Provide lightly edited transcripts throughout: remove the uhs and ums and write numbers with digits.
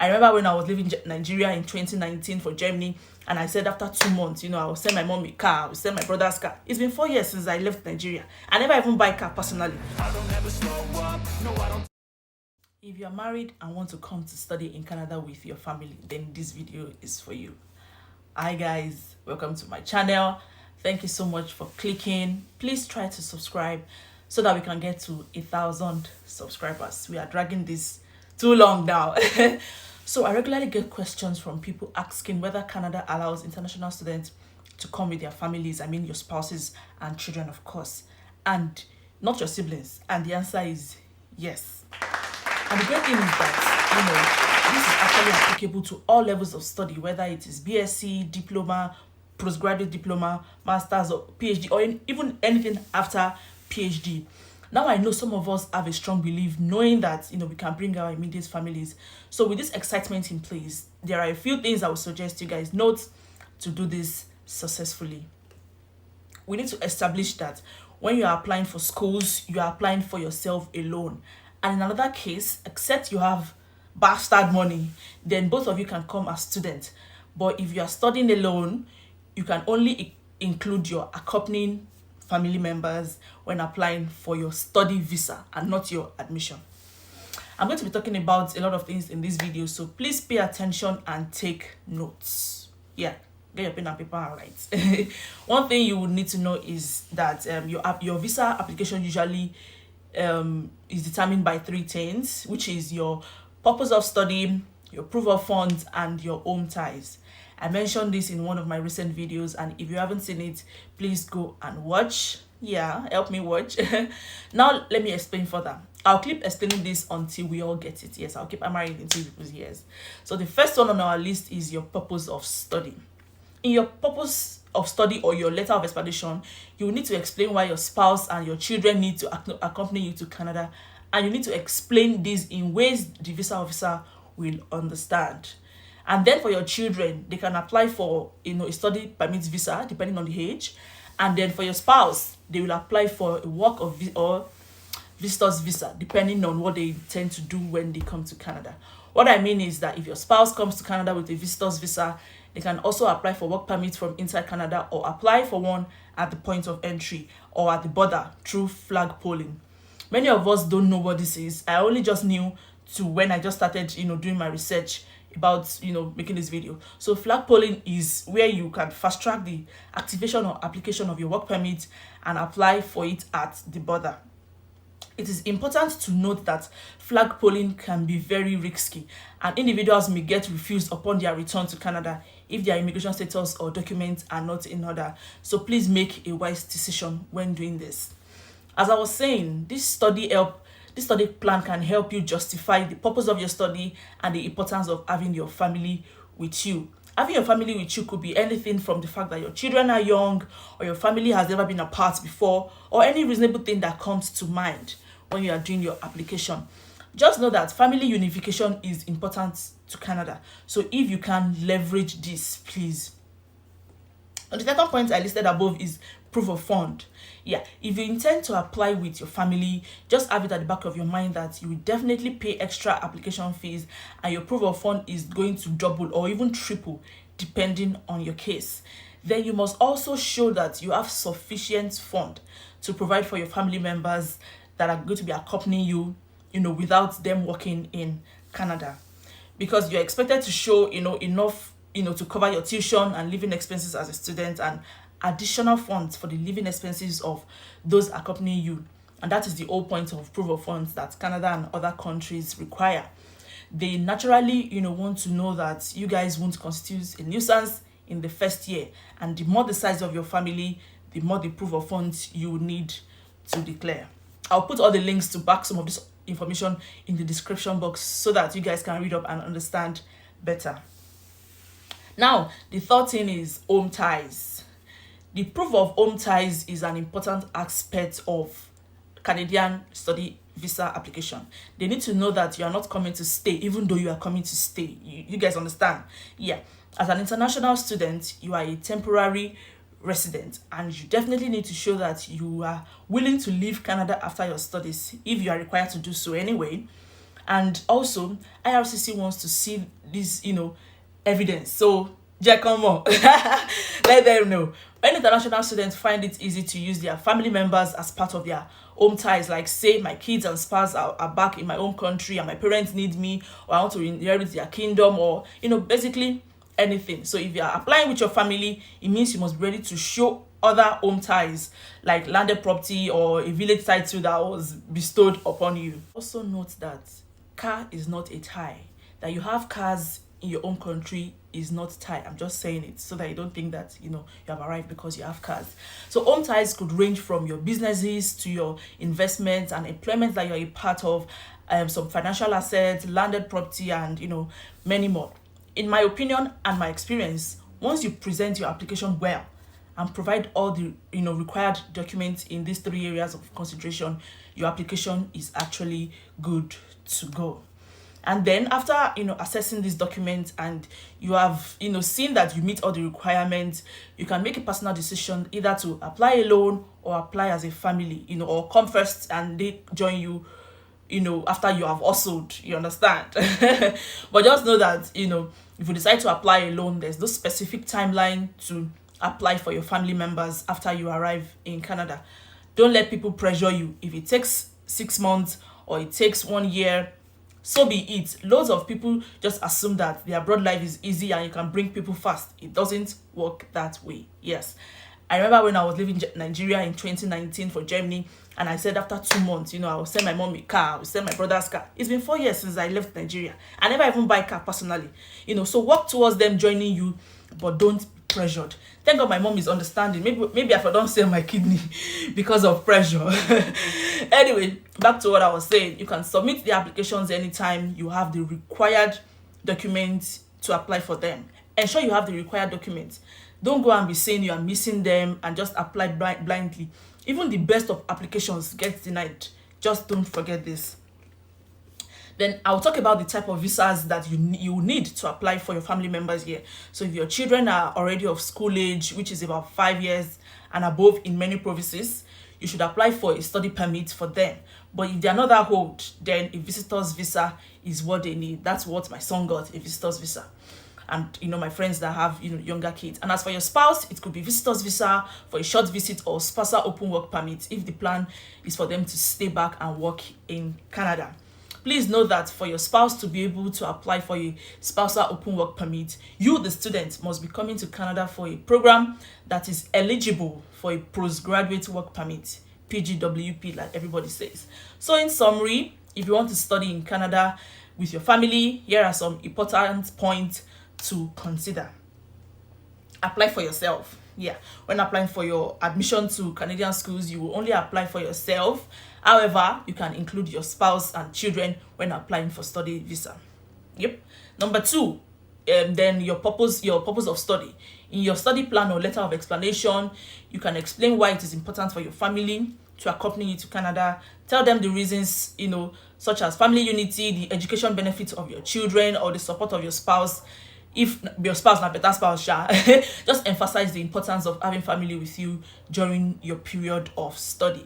I remember when I was living in Nigeria in 2019 for Germany, and I said after 2 months, I will send my mom a car, I will send my brother's car. It's been 4 years since I left Nigeria. I never even buy a car personally. I don't ever slow up. No, I don't. If you're married and want to come to study in Canada with your family, then this video is for you. Hi guys, welcome to my channel. Thank you so much for clicking. Please try to subscribe so that we can get to 1,000 subscribers. We are dragging this too long now. So I regularly get questions from people asking whether Canada allows international students to come with their families. I mean your spouses and children, of course, and not your siblings. And the answer is yes. And the great thing is that, this is actually applicable to all levels of study, whether it is BSc, diploma, postgraduate diploma, master's, or PhD, or even anything after PhD. Now I know some of us have a strong belief knowing that, we can bring our immediate families. So with this excitement in place, there are a few things I would suggest you guys note to do this successfully. We need to establish that when you are applying for schools, you are applying for yourself alone. And in another case, except you have bastard money, then both of you can come as students. But if you are studying alone, you can only include your accompanying family members when applying for your study visa and not your admission. I'm going to be talking about a lot of things in this video, so please pay attention and take notes. Yeah, get your pen and paper and write. One thing you would need to know is that your visa application usually is determined by 3 things, which is your purpose of study, your proof of funds, and your home ties. I mentioned this in one of my recent videos, and if you haven't seen it, please go and watch. Yeah, help me watch. Now let me explain further. I'll keep explaining this until we all get it. Yes, I'll keep hammering it until people's ears. So the first one on our list is your purpose of study. In your purpose of study or your letter of explanation, you will need to explain why your spouse and your children need to accompany you to Canada, and you need to explain this in ways the visa officer will understand. And then for your children, they can apply for a study permit visa depending on the age. And then for your spouse, they will apply for a work or visitor's visa depending on what they intend to do when they come to Canada. What I mean is that if your spouse comes to Canada with a visitor's visa, they can also apply for work permits from inside Canada or apply for one at the point of entry or at the border through flag polling. Many of us don't know what this is. I only just knew when I just started doing my research about making this video. So flag polling is where you can fast track the activation or application of your work permit and apply for it at the border. It is important to note that flag polling can be very risky, and individuals may get refused upon their return to Canada if their immigration status or documents are not in order. So please make a wise decision when doing this. As I was saying, this study plan can help you justify the purpose of your study and the importance of having your family with you. Having your family with you could be anything from the fact that your children are young, or your family has never been apart before, or any reasonable thing that comes to mind when you are doing your application. Just know that family unification is important to Canada. So if you can leverage this, please. And the second point I listed above is proof of fund. Yeah, if you intend to apply with your family, just have it at the back of your mind that you will definitely pay extra application fees, and your proof of fund is going to double or even triple depending on your case. Then you must also show that you have sufficient fund to provide for your family members that are going to be accompanying you, without them working in Canada, because you're expected to show enough to cover your tuition and living expenses as a student, and additional funds for the living expenses of those accompanying you. And that is the whole point of proof of funds that Canada and other countries require. They naturally want to know that you guys won't constitute a nuisance in the first year, and the more the size of your family, the more the proof of funds you will need to declare. I'll put all the links to back some of this information in the description box so that you guys can read up and understand better. Now, the third thing is home ties. The proof of home ties is an important aspect of Canadian study visa application. They need to know that you are not coming to stay, even though you are coming to stay. You guys understand? Yeah. As an international student, you are a temporary resident, and you definitely need to show that you are willing to leave Canada after your studies if you are required to do so anyway. And also, IRCC wants to see this, evidence. So, come on, let them know. When international students find it easy to use their family members as part of their home ties, like say my kids and spouse are back in my home country and my parents need me, or I want to inherit their kingdom, or basically anything. So if you are applying with your family, it means you must be ready to show other home ties like landed property or a village title that was bestowed upon you. Also note that car is not a tie. That you have cars in your own country is not tie. I'm just saying it so that you don't think that you have arrived because you have cars. So home ties could range from your businesses to your investments and employment that you're a part of, some financial assets, landed property, and many more. In my opinion and my experience, once you present your application well and provide all the required documents in these 3 areas of consideration, your application is actually good to go. And then after assessing these documents and you have seen that you meet all the requirements, you can make a personal decision either to apply alone or apply as a family, or come first and they join you after you have hustled, you understand. But just know that if you decide to apply alone, there's no specific timeline to apply for your family members after you arrive in Canada. Don't let people pressure you. If it takes 6 months or it takes 1 year, so be it. Loads of people just assume that the abroad life is easy and you can bring people fast. It doesn't work that way. Yes, I remember when I was living in Nigeria in 2019 for Germany, and I said after 2 months, I will send my mom a car, I will send my brother's car. It's been 4 years since I left Nigeria. I never even buy a car personally. So work towards them joining you, but don't be pressured. Thank God my mom is understanding. Maybe I don't sell my kidney because of pressure. Anyway, back to what I was saying. You can submit the applications anytime you have the required documents to apply for them. Ensure you have the required documents. Don't go and be saying you are missing them and just apply blindly. Even the best of applications gets denied. Just don't forget this. Then I'll talk about the type of visas that you need to apply for your family members here. So if your children are already of school age, which is about 5 years and above in many provinces, you should apply for a study permit for them. But if they are not that old, then a visitor's visa is what they need. That's what my son got, a visitor's visa. And my friends that have younger kids. And as for your spouse, it could be visitor's visa for a short visit or spousal open work permit if the plan is for them to stay back and work in Canada. Please know that for your spouse to be able to apply for a spousal open work permit, you, the student, must be coming to Canada for a program that is eligible for a postgraduate work permit, PGWP, like everybody says. So in summary, if you want to study in Canada with your family, here are some important points to consider. Apply for yourself. Yeah, when applying for your admission to Canadian schools, you will only apply for yourself. However, you can include your spouse and children when applying for study visa. Yep. Number 2, then your purpose of study. In your study plan or letter of explanation, you can explain why it is important for your family to accompany you to Canada. Tell them the reasons, such as family unity, the education benefits of your children, or the support of your spouse. If your spouse not better spouse, just emphasize the importance of having family with you during your period of study.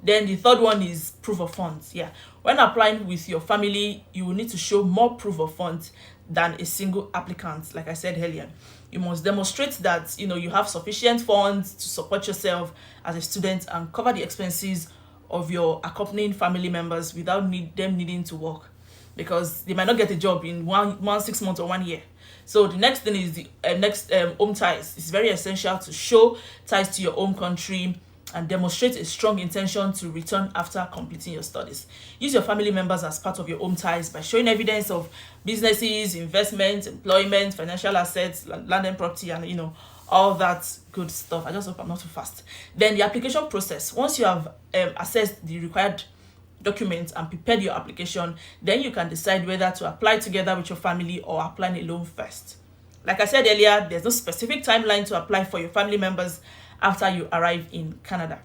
Then the third one is proof of funds. Yeah, when applying with your family, you will need to show more proof of funds than a single applicant. Like I said earlier, you must demonstrate that you have sufficient funds to support yourself as a student and cover the expenses of your accompanying family members without them needing to work, because they might not get a job in one 6 months or 1 year. So the next thing is the home ties. It's very essential to show ties to your home country and demonstrate a strong intention to return after completing your studies. Use your family members as part of your home ties by showing evidence of businesses, investments, employment, financial assets, land and property, and all that good stuff. I just hope I'm not too fast. Then the application process. Once you have assessed the required documents and prepared your application, then you can decide whether to apply together with your family or apply alone first. Like I said earlier, there's no specific timeline to apply for your family members after you arrive in Canada.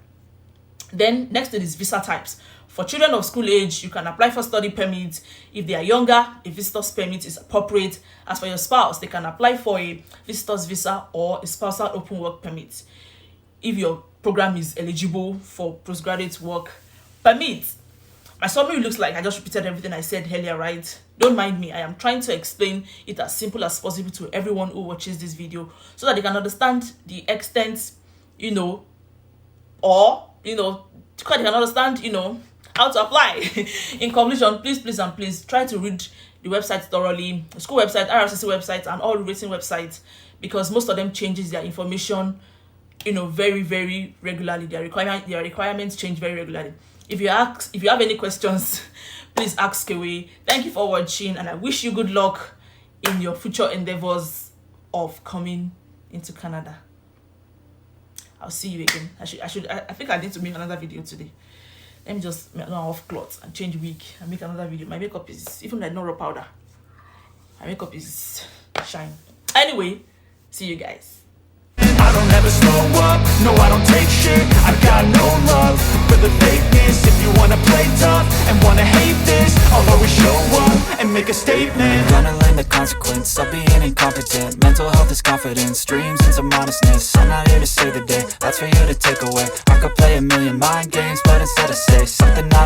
Then next thing is visa types. For children of school age, you can apply for study permits. If they are younger, a visitor's permit is appropriate. As for your spouse, they can apply for a visitor's visa or a spousal open work permit if your program is eligible for postgraduate work permit. My summary looks like I just repeated everything I said earlier, right? Don't mind me. I am trying to explain it as simple as possible to everyone who watches this video so that they can understand the extent, or, so they can understand, how to apply. In conclusion, please try to read the website thoroughly, the school website, RRCC website, and all the rating websites, because most of them changes their information, very, very regularly. Their requirements change very regularly. If you have any questions, please ask away. Thank you for watching, and I wish you good luck in your future endeavors of coming into Canada. I'll see you again. I think I need to make another video today. Let me just make off clothes and change wig and make another video. My makeup is, even like no raw powder, my makeup is shine. Anyway, see you guys. I don't ever slow up, no I don't take shit. I got no love for the fakeness. If you wanna play tough and wanna hate this, I'll always show up and make a statement. Gonna learn the consequence of being incompetent. Mental health is confidence, dreams into modestness. I'm not here to save the day, that's for you to take away. I could play a million mind games, but instead I say something I